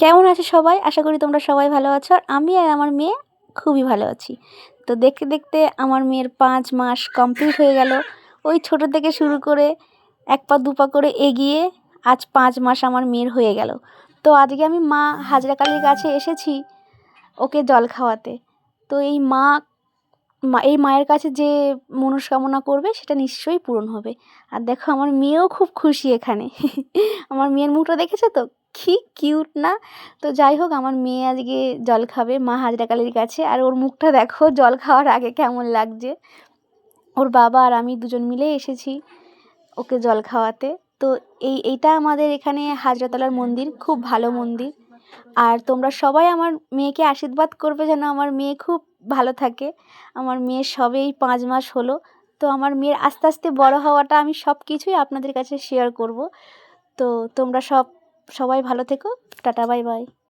কেমন আছো সবাই? আশা করি তোমরা সবাই ভালো আছো। আর আমি আর আমার মেয়ে খুবই ভালো আছি। তো দেখতে দেখতে আমার মেয়ের 5 মাস কমপ্লিট হয়ে গেল। ওই ছোট থেকে শুরু করে 1 পা 2 পা করে এগিয়ে আজ 5 মাস আমার মেয়ের হয়ে গেল। তো আজকে আমি মা হাজরা কালীর কাছে এসেছি ওকে জল খাওয়াতে। তো এই মায়ের কাছে যে মনস্কামনা করবে সেটা নিশ্চয়ই পূরণ হবে। আর দেখো আমার মেয়েও খুব খুশি এখানে। আমার মেয়ের মুখটা দেখেছো তো? কি কিউট না? তো যাই হোক, আমার মেয়ে আজকে জল খাবে মা হাজরা কালীর কাছে। আর ওর মুখটা দেখো জল খাওয়ার আগে কেমন লাগছে। ওর বাবা আর আমি দুজন মিলে এসেছি ওকে জল খাওয়াতে। তো এইটা আমাদের এখানে হাজরাতলার মন্দির, খুব ভালো মন্দির। আর তোমরা সবাই আমার মেয়েকে আশীর্বাদ করবে যেন আমার মেয়ে খুব ভালো থাকে। আমার মেয়ের সবেই 5 মাস হলো। তো আমার মেয়ের আস্তে আস্তে বড় হওয়াটা আমি সব কিছুই আপনাদের কাছে শেয়ার করব। তো তোমরা সবাই ভালো থেকো। Tata, bye bye.